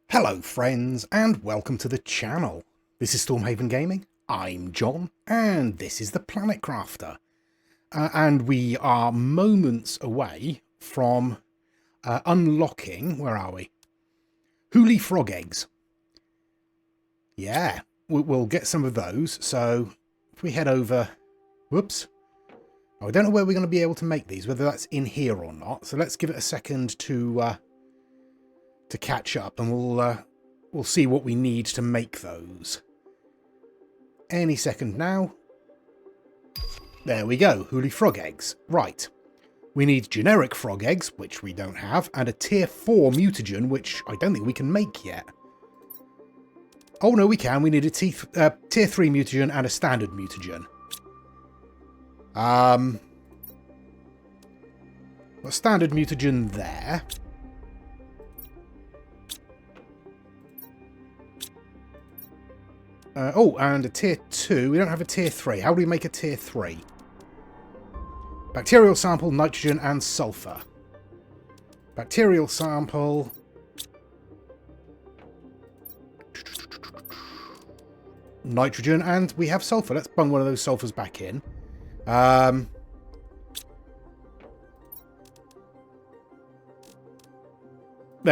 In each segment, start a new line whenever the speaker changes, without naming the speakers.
Hello friends and welcome to the channel. This is Stormhaven Gaming, I'm John and this is the Planet Crafter. And we are moments away from unlocking, where are we? Hooly frog eggs. Yeah, we'll get some of those. So if we head over, whoops. I don't know where we're going to be able to make these, whether that's in here or not. So let's give it a second to catch up and we'll see what we need to make those. Any second now. There we go, Hooly frog eggs. Right. We need generic frog eggs, which we don't have, and a tier 4 mutagen, which I don't think we can make yet. Oh no, we can. We need a tier 3 mutagen and a standard mutagen. A standard mutagen there. Oh, and a tier 2. We don't have a tier 3. How do we make a tier 3? Bacterial sample, nitrogen, and sulfur. Bacterial sample. Nitrogen, and we have sulfur. Let's bung one of those sulfurs back in. There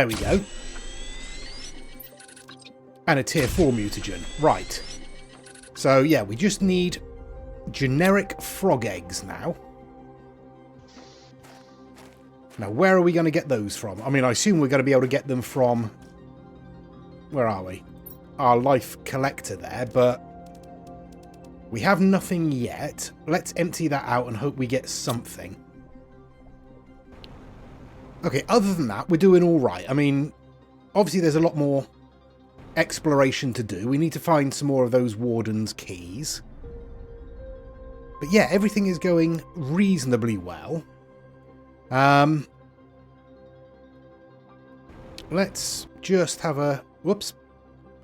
we go. And a tier 4 mutagen. Right. So, yeah, we just need generic frog eggs now. Now, where are we going to get those from? I mean, I assume we're going to be able to get them from... Where are we? Our life collector there, but... we have nothing yet. Let's empty that out and hope we get something. Okay, other than that, we're doing all right. I mean, obviously there's a lot more exploration to do. We need to find some more of those Warden's keys. But yeah, everything is going reasonably well. Let's just have a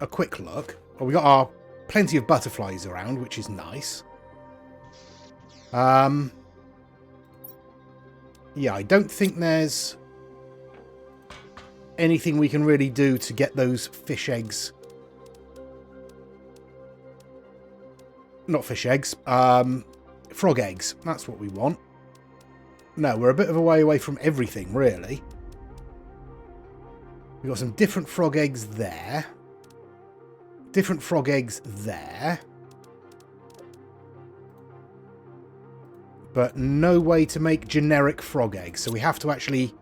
quick look. Oh, we got our plenty of butterflies around, which is nice. Yeah, I don't think there's anything we can really do to get those fish eggs. Not fish eggs. Frog eggs. That's what we want. No, we're a bit of a way away from everything, really. We've got some different frog eggs there. Different frog eggs there. But no way to make generic frog eggs. So we have to actually,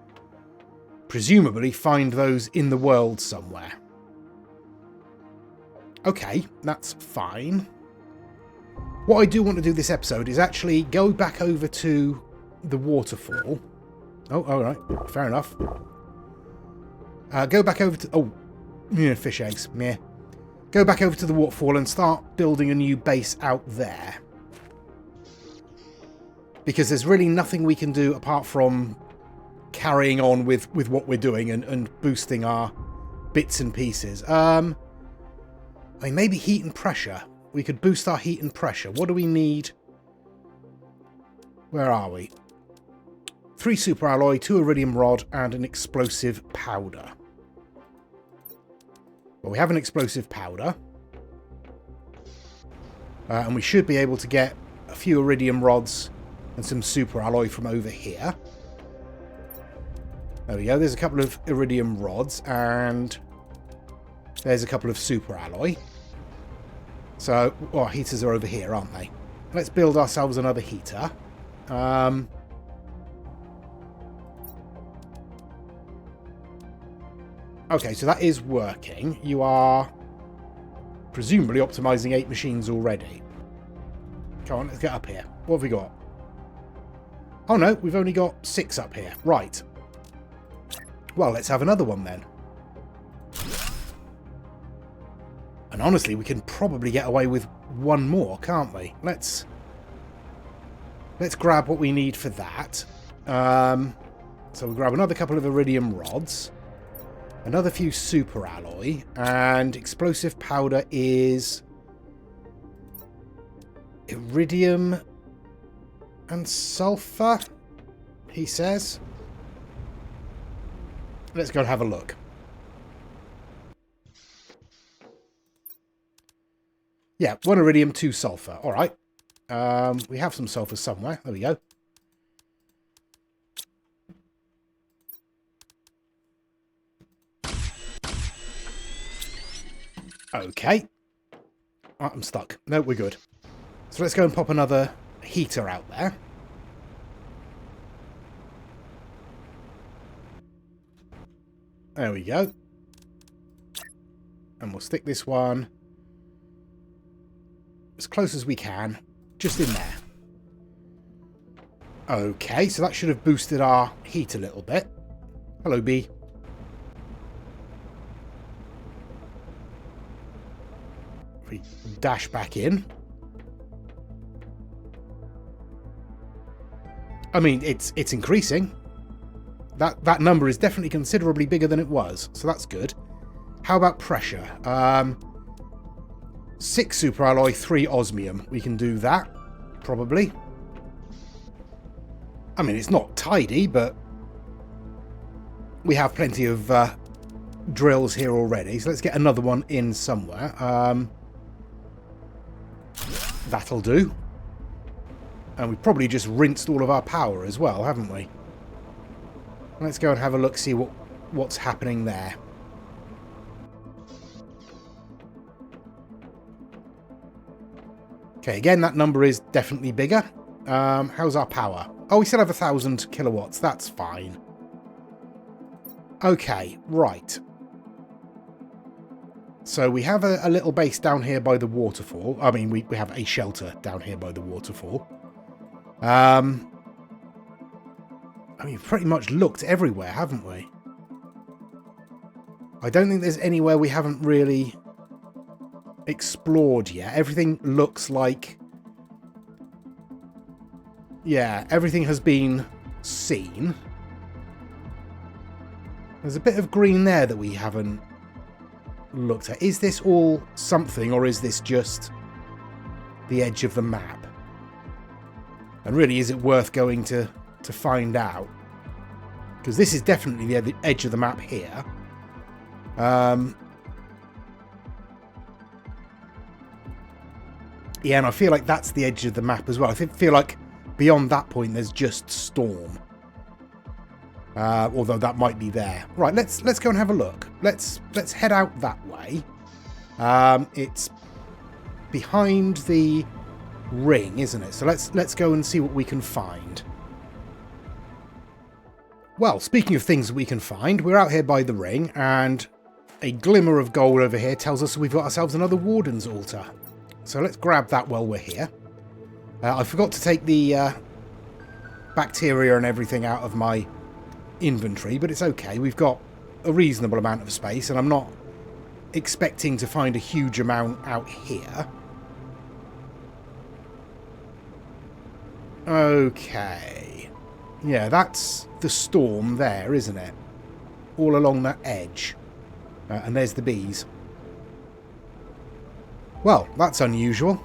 presumably, find those in the world somewhere. Okay, that's fine. What I do want to do this episode is actually go back over to the waterfall. Oh, alright. Fair enough. Go back over to... oh, yeah, fish eggs. Meh. Go back over to the waterfall and start building a new base out there. Because there's really nothing we can do apart from carrying on with what we're doing and boosting our bits and pieces. I mean, maybe heat and pressure. We could boost our heat and pressure. What do we need? Where are we? 3 super alloy, 2 iridium rod, and an explosive powder. Well, we have an explosive powder. And we should be able to get a few iridium rods and some super alloy from over here. There we go. There's a couple of iridium rods and there's a couple of super alloy. So, oh, heaters are over here, aren't they? Let's build ourselves another heater. Okay, so that is working. You are presumably optimizing 8 machines already. Come on, let's get up here. What have we got? Oh no, we've only got 6 up here. Right. Well, let's have another one then. And honestly, we can probably get away with one more, can't we? Let's grab what we need for that. So we'll grab another couple of iridium rods. Another few super alloy. And explosive powder is iridium and sulfur, he says. Let's go and have a look. Yeah, 1 iridium, 2 sulfur. All right. We have some sulfur somewhere. There we go. Okay. Oh, I'm stuck. No, we're good. So let's go and pop another heater out there. There we go. And we'll stick this one as close as we can, just in there. Okay, so that should have boosted our heat a little bit. Hello, bee. If we dash back in. I mean, it's increasing. That number is definitely considerably bigger than it was, so that's good. How about pressure? 6 super alloy, 3 osmium. We can do that, probably. I mean, it's not tidy, but we have plenty of drills here already, so let's get another one in somewhere. That'll do. And we've probably just rinsed all of our power as well, haven't we? Let's go and have a look, see what's happening there. Okay, again, that number is definitely bigger. How's our power? Oh, we still have 1,000 kilowatts. That's fine. Okay, right. So we have a little base down here by the waterfall. I mean, we have a shelter down here by the waterfall. I mean, we've pretty much looked everywhere, haven't we? I don't think there's anywhere we haven't really explored yet. Everything looks like... Yeah, everything has been seen. There's a bit of green there that we haven't looked at. Is this all something, or is this just the edge of the map? And really, is it worth going to find out? Because this is definitely the edge of the map here. Yeah, and I feel like that's the edge of the map as well. I feel like beyond that point, there's just storm. Although that might be there. Right, let's go and have a look. Let's head out that way. It's behind the ring, isn't it? So let's go and see what we can find. Well, speaking of things that we can find, we're out here by the ring, and a glimmer of gold over here tells us we've got ourselves another Warden's Altar. So let's grab that while we're here. I forgot to take the bacteria and everything out of my inventory, but it's okay. We've got a reasonable amount of space, and I'm not expecting to find a huge amount out here. Okay. Yeah, that's the storm there, isn't it? All along that edge. And there's the bees. Well, that's unusual.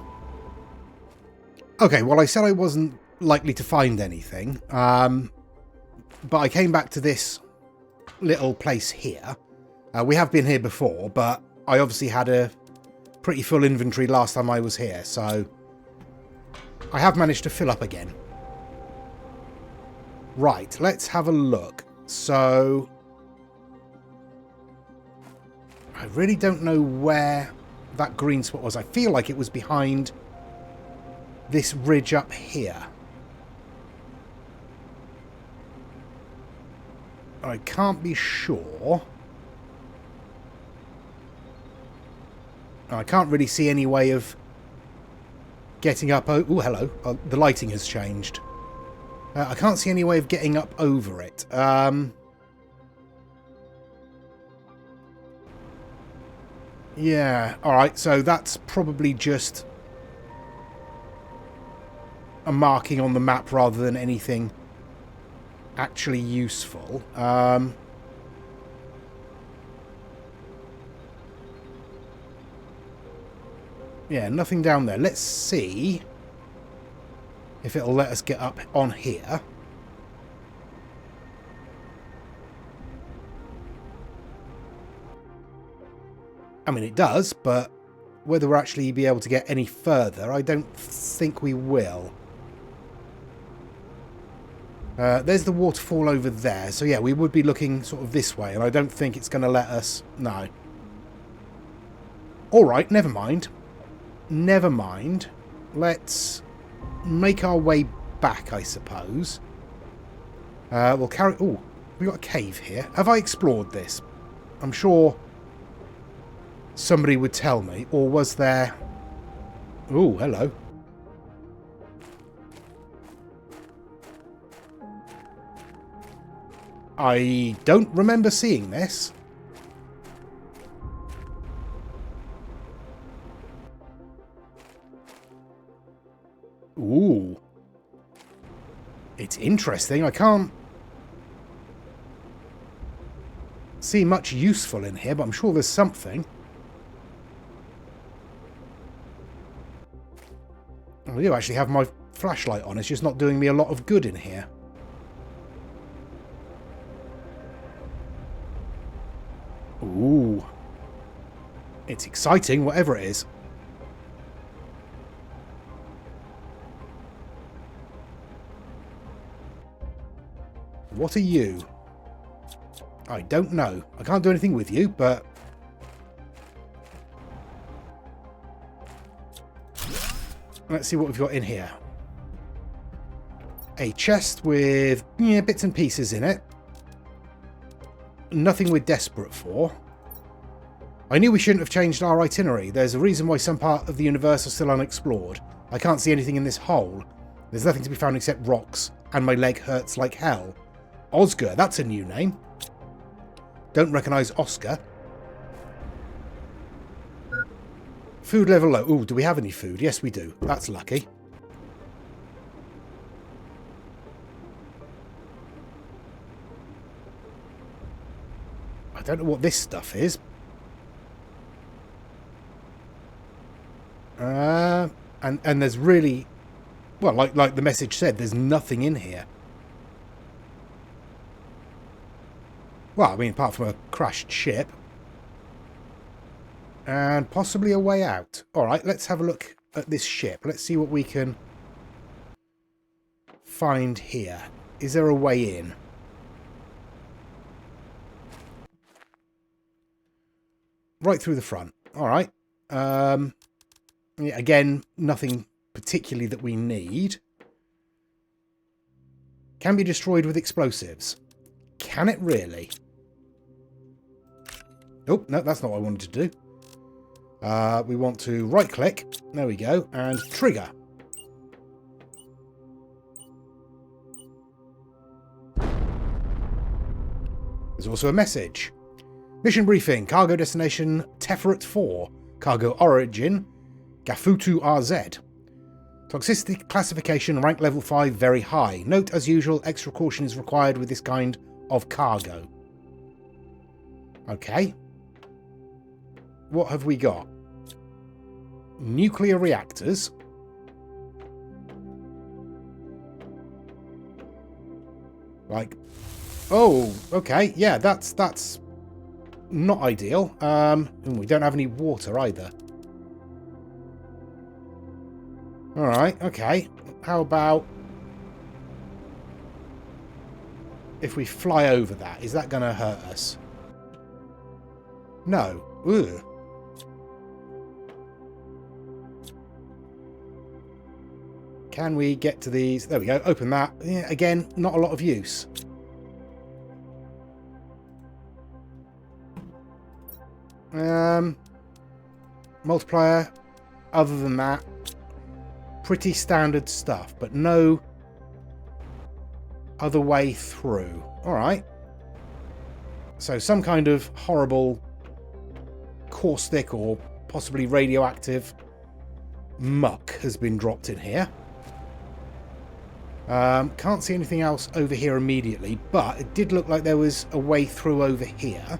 Okay, well, I said I wasn't likely to find anything. But I came back to this little place here. We have been here before, but I obviously had a pretty full inventory last time I was here, so I have managed to fill up again. Right, let's have a look. So I really don't know where that green spot was. I feel like it was behind this ridge up here. I can't be sure. I can't really see any way of getting up... Oh, hello. The lighting has changed. I can't see any way of getting up over it. Yeah, alright, so that's probably just a marking on the map rather than anything actually useful. Yeah, nothing down there. Let's see if it'll let us get up on here. I mean, it does, but whether we'll actually be able to get any further, I don't think we will. There's the waterfall over there. So yeah, we would be looking sort of this way, and I don't think it's going to let us... No. Alright, never mind. Never mind. Let's make our way back, I suppose. We'll carry... Oh, we got a cave here. Have I explored this? I'm sure somebody would tell me. Or was there... Oh, hello. I don't remember seeing this. Ooh. It's interesting. I can't see much useful in here, but I'm sure there's something. I do actually have my flashlight on. It's just not doing me a lot of good in here. Ooh. It's exciting, whatever it is. What are you? I don't know. I can't do anything with you, but... Let's see what we've got in here. A chest with bits and pieces in it. Nothing we're desperate for. I knew we shouldn't have changed our itinerary. There's a reason why some part of the universe are still unexplored. I can't see anything in this hole. There's nothing to be found except rocks, and my leg hurts like hell. Oscar, that's a new name. Don't recognise Oscar. Food level low. Ooh, do we have any food? Yes, we do. That's lucky. I don't know what this stuff is. And there's really... Well, like the message said, there's nothing in here. Well, I mean, apart from a crashed ship. And possibly a way out. Alright, let's have a look at this ship. Let's see what we can find here. Is there a way in? Right through the front. Alright. Yeah, again, nothing particularly that we need. Can be destroyed with explosives. Can it really? Oh, no, that's not what I wanted to do. We want to right-click. There we go. And trigger. There's also a message. Mission briefing. Cargo destination Teferet 4. Cargo origin Gafutu RZ. Toxicity classification rank level 5 very high. Note as usual extra caution is required with this kind of cargo. Okay. What have we got? Nuclear reactors. Like, oh, okay, yeah, that's not ideal. And we don't have any water either. Alright, okay. How about if we fly over that? Is that going to hurt us? No. Ugh. Can we get to these? There we go. Open that. Yeah, again, not a lot of use. Multiplier. Other than that, pretty standard stuff, but no other way through. All right. So some kind of horrible caustic or possibly radioactive muck has been dropped in here. Can't see anything else over here immediately, but it did look like there was a way through over here.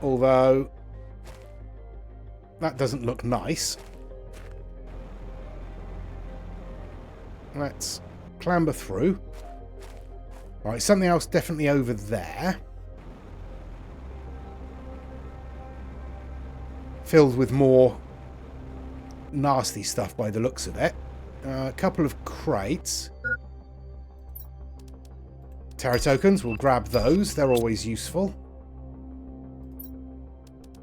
Although that doesn't look nice. Let's clamber through. Right, something else definitely over there. filled with more nasty stuff by the looks of it. A couple of crates. Terra tokens, we'll grab those. They're always useful.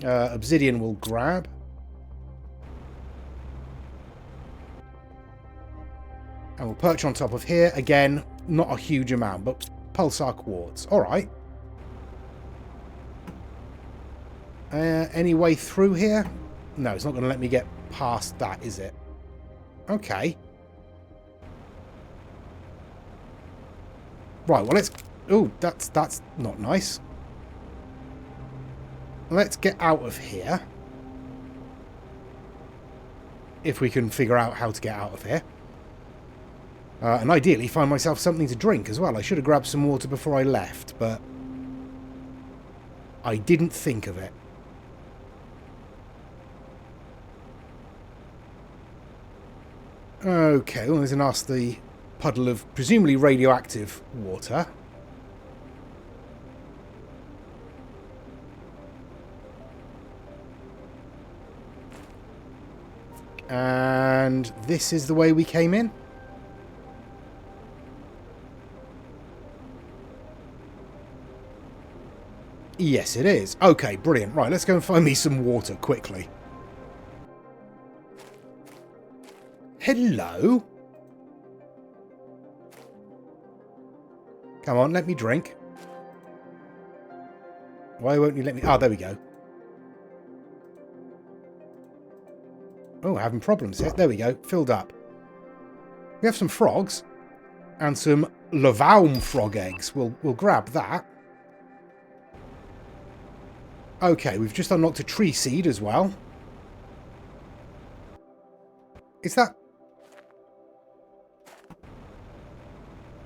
Obsidian we'll grab. And we'll perch on top of here. Again, not a huge amount, but pulsar quartz. Alright. Any way through here? No, it's not going to let me get past that, is it? Okay. Right, well, let's... Oh, that's not nice. Let's get out of here. If we can figure out how to get out of here. And ideally find myself something to drink as well. I should have grabbed some water before I left, but I didn't think of it. Okay, well, there's a nasty puddle of presumably radioactive water. And this is the way we came in. Yes, it is. Okay, brilliant. Right, let's go and find me some water quickly. Hello? Come on, let me drink. Why won't you let me... Oh, there we go. Oh, having problems here. There we go. Filled up. We have some frogs. And some livable frog eggs. We'll grab that. Okay, we've just unlocked a tree seed as well. Is that...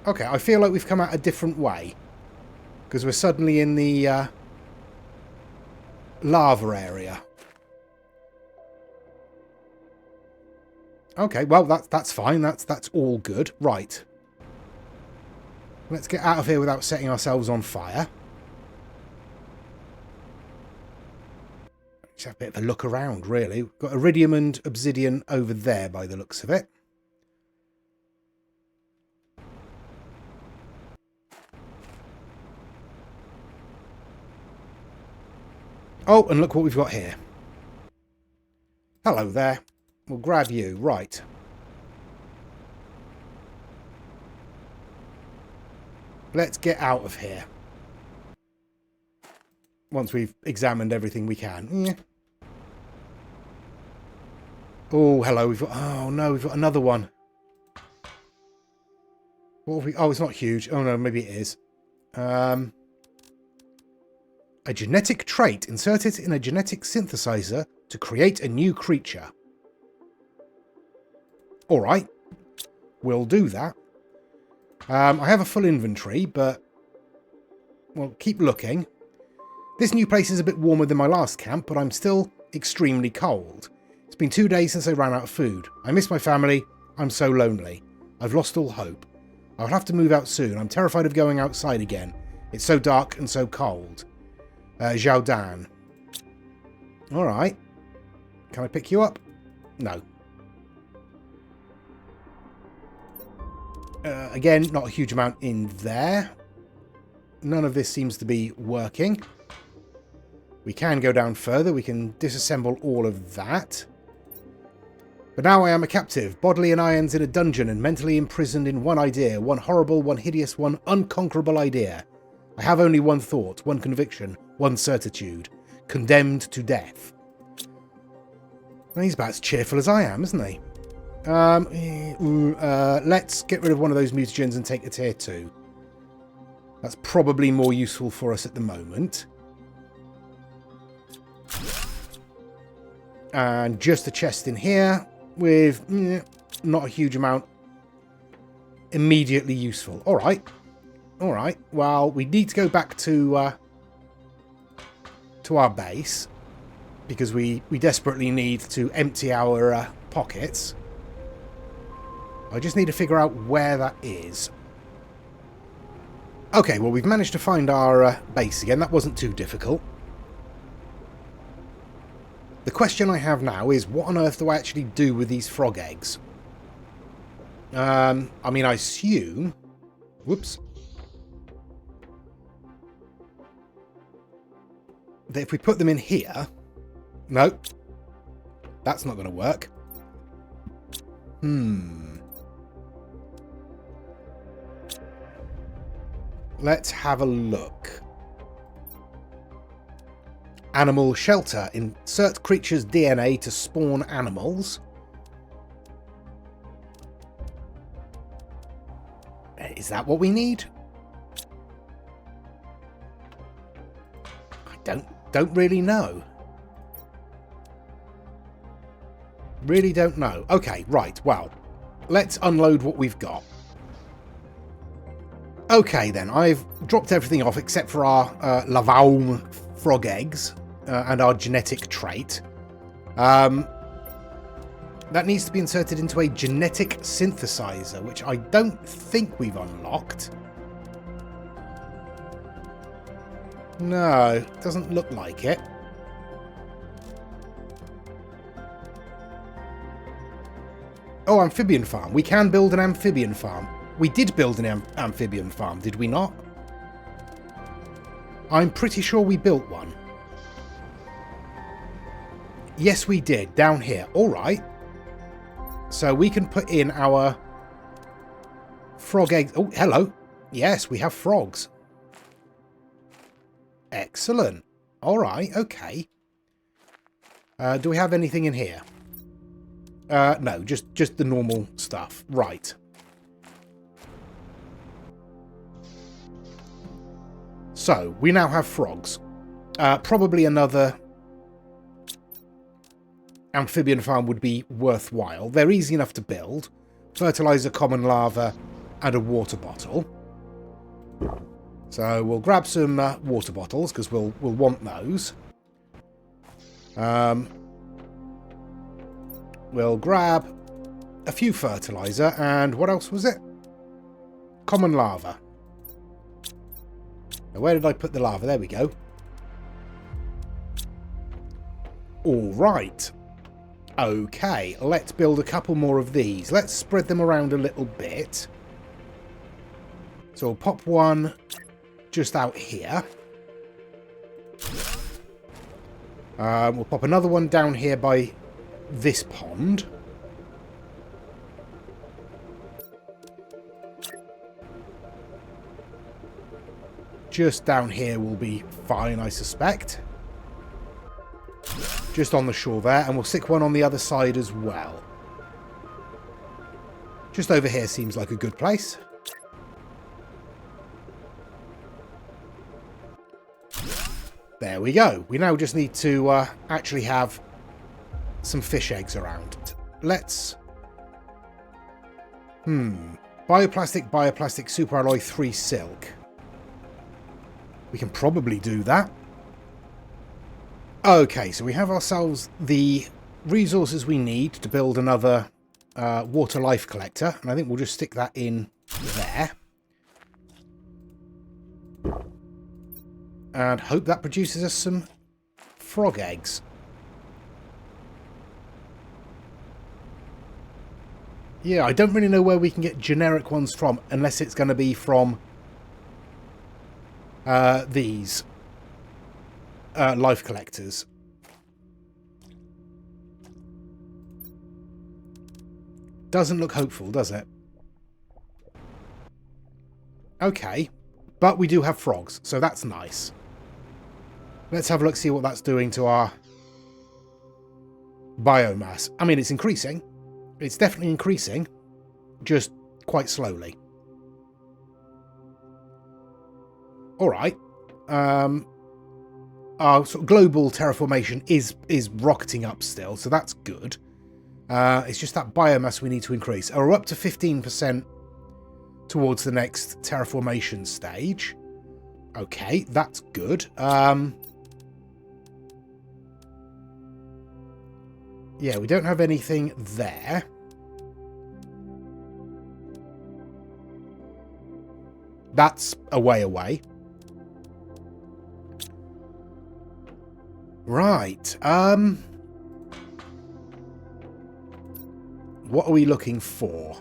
Okay, I feel like we've come out a different way. Because we're suddenly in the lava area. Okay, well, that's fine. That's all good. Right. Let's get out of here without setting ourselves on fire. Just have a bit of a look around, really. We've got iridium and obsidian over there by the looks of it. Oh, and look what we've got here. Hello there. We'll grab you. Right. Let's get out of here. Once we've examined everything we can. Yeah. Oh, hello. We've got... Oh, no. We've got another one. What have we... Oh, it's not huge. Oh, no. Maybe it is. A genetic trait. Insert it in a genetic synthesizer to create a new creature. Alright. We'll do that. I have a full inventory, but... Well, keep looking. This new place is a bit warmer than my last camp, but I'm still extremely cold. It's been 2 days since I ran out of food. I miss my family. I'm so lonely. I've lost all hope. I'll have to move out soon. I'm terrified of going outside again. It's so dark and so cold. Zhao Dan. Alright. Can I pick you up? No. Again, not a huge amount in there. None of this seems to be working. We can go down further. We can disassemble all of that. But now I am a captive, bodily and irons in a dungeon and mentally imprisoned in one idea, one horrible, one hideous, one unconquerable idea. I have only one thought, one conviction, one certitude. Condemned to death. Well, he's about as cheerful as I am, isn't he? Let's get rid of one of those mutagens and take a tier 2. That's probably more useful for us at the moment. And just a chest in here with not a huge amount immediately useful. Alright. Alright. Well, we need to go back to our base because we desperately need to empty our pockets. I just need to figure out where that is. Okay, well, we've managed to find our base again. That wasn't too difficult. The question I have now is, what on earth do I actually do with these frog eggs? I mean, I assume... Whoops. That if we put them in here... No. That's not going to work. Let's have a look. Animal shelter. Insert creature's DNA to spawn animals. Is that what we need? I don't really know. Really don't know. Okay, right, well, let's unload what we've got. Okay then, I've dropped everything off except for our livable frog eggs and our genetic trait. That needs to be inserted into a genetic synthesizer, which I don't think we've unlocked. No, doesn't look like it. Oh, amphibian farm. We can build an amphibian farm. We did build an amphibian farm, did we not? I'm pretty sure we built one. Yes, we did. Down here. All right. So we can put in our frog eggs. Oh, hello. Yes, we have frogs. Excellent. All right. Okay. Do we have anything in here? No, just the normal stuff. Right. So, we now have frogs. Probably another amphibian farm would be worthwhile. They're easy enough to build. Fertilizer, common lava, and a water bottle. So, we'll grab some water bottles, because we'll want those. We'll grab a few fertilizer, and what else was it? Common lava. Now, where did I put the lava? There we go. All right. Okay, let's build a couple more of these. Let's spread them around a little bit. So we'll pop one just out here. We'll pop another one down here by this pond. Just down here will be fine, I suspect. Just on the shore there, and we'll stick one on the other side as well. Just over here seems like a good place. There we go. We now just need to actually have some fish eggs around. Let's... Bioplastic, superalloy 3 silk. We can probably do that. Okay, so we have ourselves the resources we need to build another water life collector, and I think we'll just stick that in there. And hope that produces us some frog eggs. Yeah, I don't really know where we can get generic ones from, unless it's going to be from these life collectors. Doesn't look hopeful, does it? Okay, but we do have frogs, so that's nice. Let's have a look, see what that's doing to our biomass. I mean, it's increasing. It's definitely increasing, just quite slowly. All right. Our sort of global terraformation is rocketing up still, so that's good. It's just that biomass we need to increase. We're up to 15% towards the next terraformation stage. Okay, that's good. Yeah, we don't have anything there. That's a way away. Right. What are we looking for?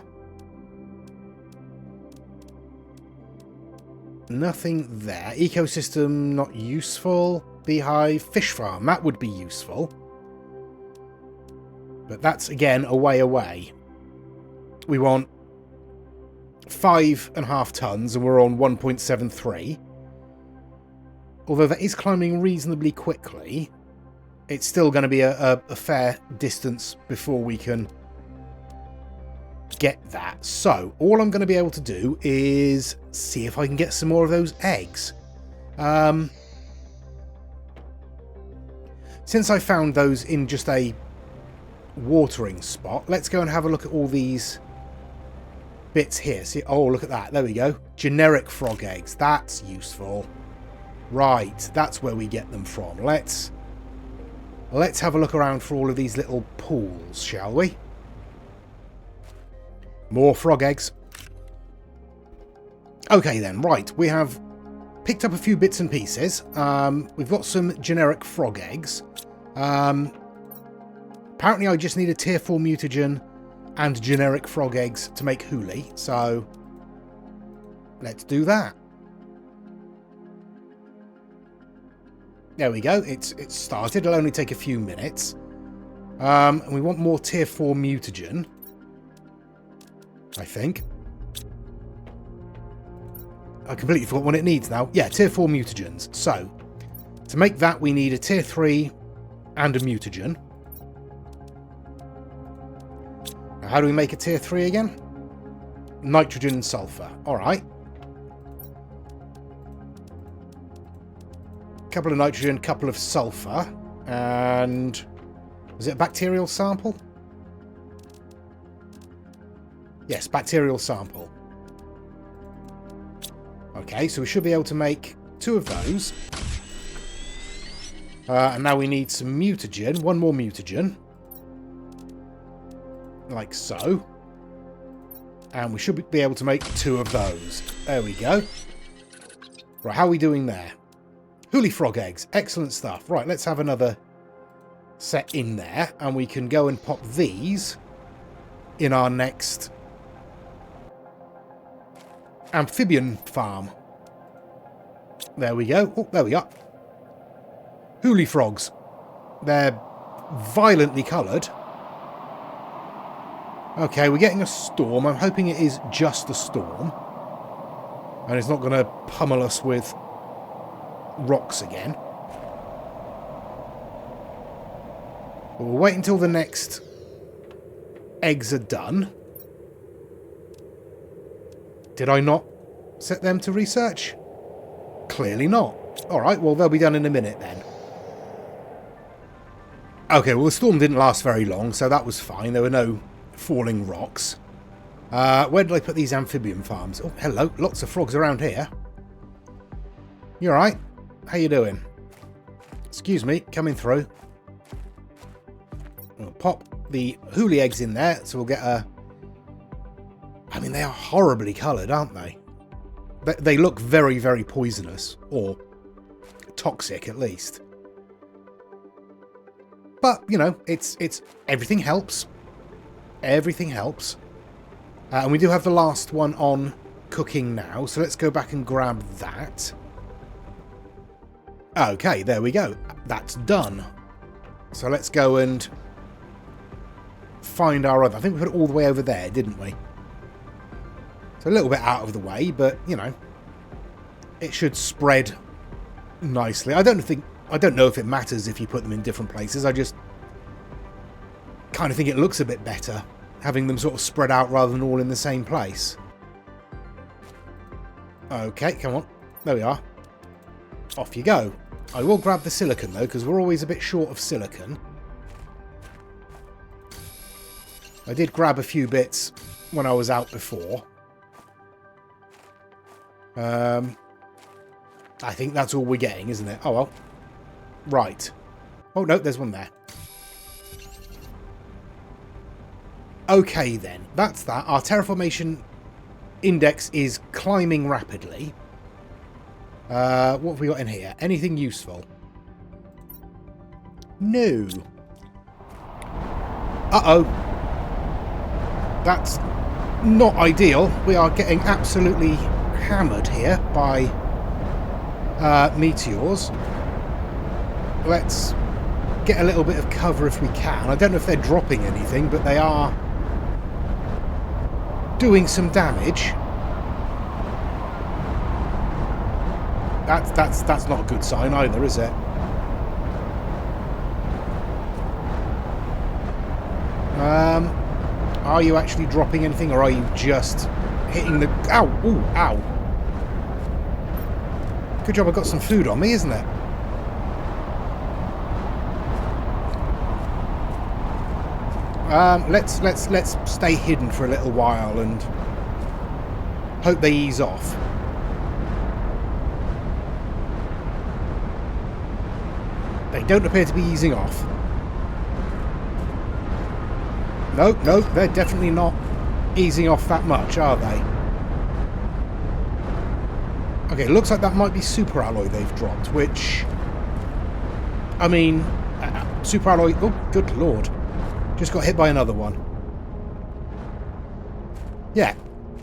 Nothing there. Ecosystem, not useful. Beehive, fish farm, that would be useful. But that's, again, a way away. We want 5.5 tons, and we're on 1.73. Although that is climbing reasonably quickly, it's still going to be a fair distance before we can get that. So, all I'm going to be able to do is see if I can get some more of those eggs. Since I found those in just a watering spot, let's go and have a look at all these bits here. See, oh, look at that. There we go. Generic frog eggs. That's useful. Right, that's where we get them from. Let's have a look around for all of these little pools, shall we? More frog eggs. Okay then, right. We have picked up a few bits and pieces. We've got some generic frog eggs. Apparently I just need a tier 4 mutagen and generic frog eggs to make huli, so let's do that. There we go, it's started. It'll only take a few minutes. And we want more tier 4 mutagen, I think. I completely forgot what it needs now. Yeah, tier 4 mutagens. So, to make that we need a tier 3 and a mutagen. Now, how do we make a tier 3 again? Nitrogen and sulfur. Alright. Couple of nitrogen, couple of sulfur. And was it a bacterial sample? Yes, bacterial sample. Okay, so we should be able to make 2 of those. And now we need some mutagen. 1 more mutagen. Like so. And we should be able to make 2 of those. There we go. Right, how are we doing there? Huli frog eggs. Excellent stuff. Right, let's have another set in there. And we can go and pop these in our next amphibian farm. There we go. Oh, there we are. Huli frogs. They're violently coloured. Okay, we're getting a storm. I'm hoping it is just a storm. And it's not going to pummel us with rocks again. But we'll wait until the next eggs are done. Did I not set them to research? Clearly not. Alright, well, they'll be done in a minute then. Okay, well, the storm didn't last very long, so that was fine. There were no falling rocks. Where did I put these amphibian farms? Oh, hello. Lots of frogs around here. You alright? How you doing? Excuse me, coming through. We'll pop the huli eggs in there, so we'll get a... I mean, they are horribly coloured, aren't they? They look very, very poisonous. Or toxic, at least. But, you know, it's everything helps. Everything helps. And we do have the last one on cooking now, so let's go back and grab that. Okay, there we go. That's done. So let's go and find our other... I think we put it all the way over there, didn't we? So a little bit out of the way, but, you know, it should spread nicely. I don't know if it matters if you put them in different places. I just kind of think it looks a bit better having them sort of spread out rather than all in the same place. Okay, come on. There we are. Off you go. I will grab the silicon, though, because we're always a bit short of silicon. I did grab a few bits when I was out before. I think that's all we're getting, isn't it? Oh, well. Right. Oh, no, there's one there. Okay, then. That's that. Our terraformation index is climbing rapidly. What have we got in here? Anything useful? No. Uh-oh. That's not ideal. We are getting absolutely hammered here by meteors. Let's get a little bit of cover if we can. I don't know if they're dropping anything, but they are doing some damage. That's not a good sign either, is it? Are you actually dropping anything, or are you just hitting the... Ow! Ooh, ow! Good job I got some food on me, isn't it? Let's stay hidden for a little while and hope they ease off. They don't appear to be easing off. Nope, they're definitely not easing off that much, are they? Okay, looks like that might be super alloy they've dropped, which... I mean, super alloy... Oh, good lord. Just got hit by another one. Yeah,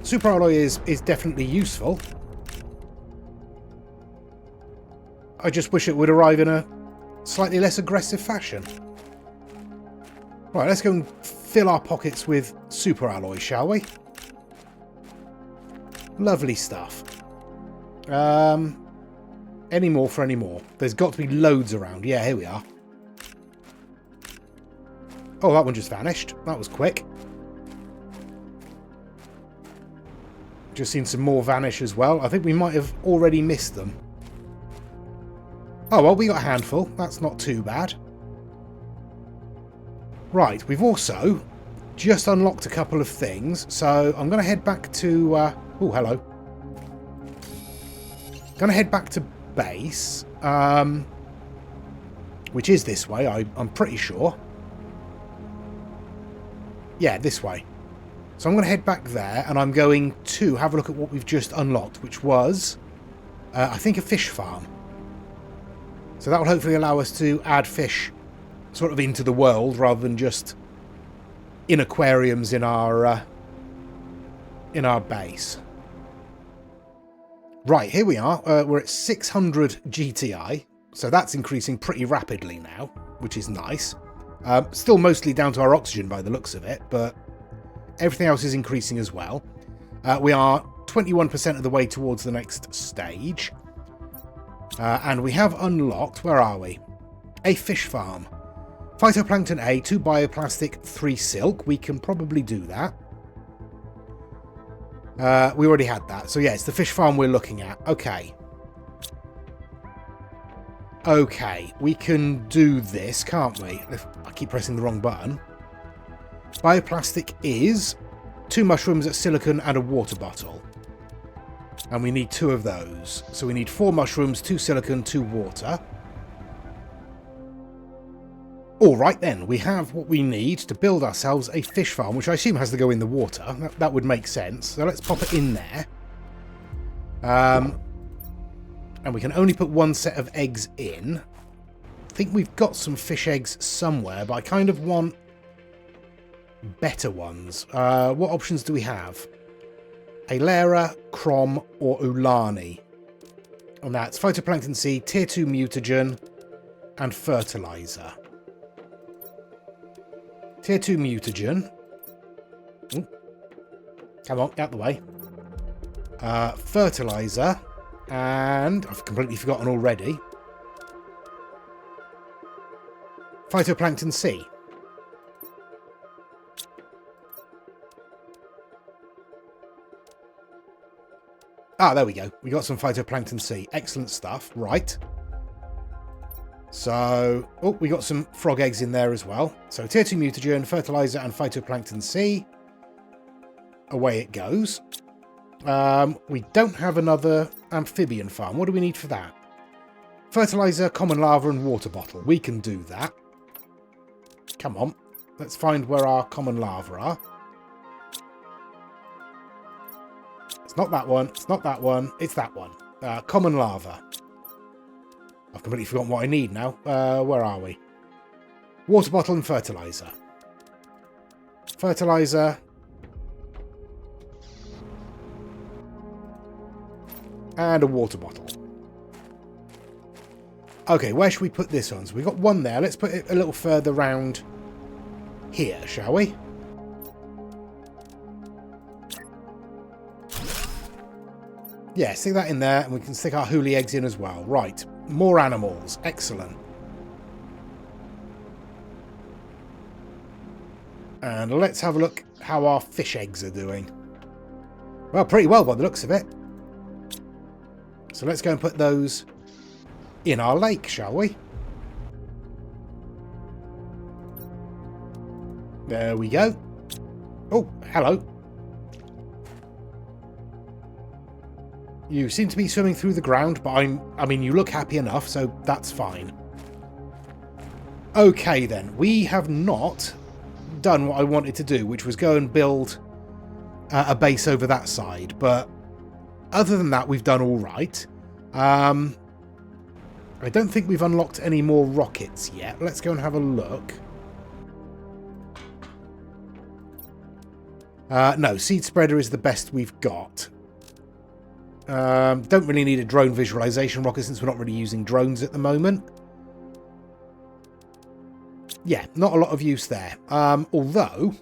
super alloy is definitely useful. I just wish it would arrive in a slightly less aggressive fashion. Right, let's go and fill our pockets with super alloy, shall we? Lovely stuff. Any more for any more? There's got to be loads around. Yeah, here we are. Oh, that one just vanished. That was quick. Just seen some more vanish as well. I think we might have already missed them. Oh, well, we got a handful. That's not too bad. Right, we've also just unlocked a couple of things. So I'm going to head back to... oh, hello. Going to head back to base. Which is this way, I'm pretty sure. Yeah, this way. So I'm going to head back there, and I'm going to have a look at what we've just unlocked, which was, I think, a fish farm. So that will hopefully allow us to add fish sort of into the world, rather than just in aquariums in our base. Right, here we are. We're at 600 GTI, so that's increasing pretty rapidly now, which is nice. Still mostly down to our oxygen by the looks of it, but everything else is increasing as well. We are 21% of the way towards the next stage. And we have unlocked, where are we? A fish farm. Phytoplankton A, 2 bioplastic, 3 silk. We can probably do that. We already had that. So yeah, it's the fish farm we're looking at. Okay. Okay, we can do this, can't we? I keep pressing the wrong button. Bioplastic is 2 mushrooms, a silicon, and a water bottle. And we need 2 of those. So we need 4 mushrooms, 2 silicon, 2 water. Alright then, we have what we need to build ourselves a fish farm, which I assume has to go in the water. That would make sense. So let's pop it in there. And we can only put 1 set of eggs in. I think we've got some fish eggs somewhere, but I kind of want better ones. What options do we have? Alera, Crom, or Ulani. And that's Phytoplankton C, Tier 2 Mutagen, and Fertilizer. Tier 2 Mutagen. Ooh. Come on, out the way. Fertilizer. And I've completely forgotten already. Phytoplankton C. Ah, there we go. We got some Phytoplankton C. Excellent stuff. Right. So, oh, we got some frog eggs in there as well. So, Tier 2 Mutagen, Fertilizer, and Phytoplankton C. Away it goes. We don't have another amphibian farm. What do we need for that? Fertilizer, common lava, and water bottle. We can do that. Come on. Let's find where our common lava are. It's not that one. It's not that one. It's that one. Common lava. I've completely forgotten what I need now. Where are we? Water bottle and fertilizer. Fertilizer. And a water bottle. Okay, where should we put this on? So we've got one there. Let's put it a little further round here, shall we? Yeah, stick that in there, and we can stick our hoolie eggs in as well. Right, more animals. Excellent. And let's have a look how our fish eggs are doing. Well, pretty well by the looks of it. So let's go and put those in our lake, shall we? There we go. Oh, hello. You seem to be swimming through the ground, but I mean, you look happy enough, so that's fine. Okay then, we have not done what I wanted to do, which was go and build a base over that side, but other than that, we've done all right. I don't think we've unlocked any more rockets yet. Let's go and have a look. No, seed spreader is the best we've got. Don't really need a drone visualization rocket since we're not really using drones at the moment. Yeah, not a lot of use there. Although,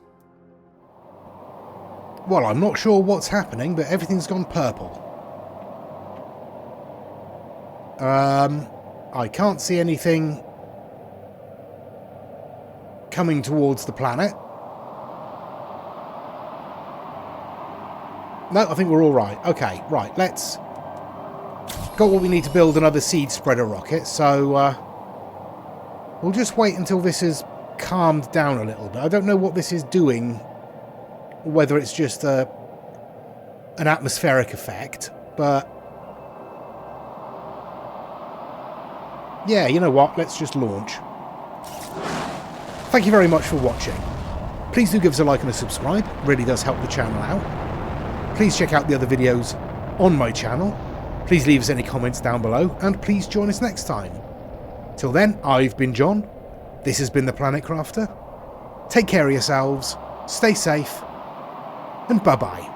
well, I'm not sure what's happening, but everything's gone purple. I can't see anything coming towards the planet. No, I think we're all right. Okay, right, let's... Got what we need to build another seed spreader rocket, so we'll just wait until this has calmed down a little bit. I don't know what this is doing, whether it's just an atmospheric effect, but... Yeah, you know what? Let's just launch. Thank you very much for watching. Please do give us a like and a subscribe. It really does help the channel out. Please check out the other videos on my channel. Please leave us any comments down below, and please join us next time. Till then, I've been John. This has been the Planet Crafter. Take care of yourselves, stay safe, and bye-bye.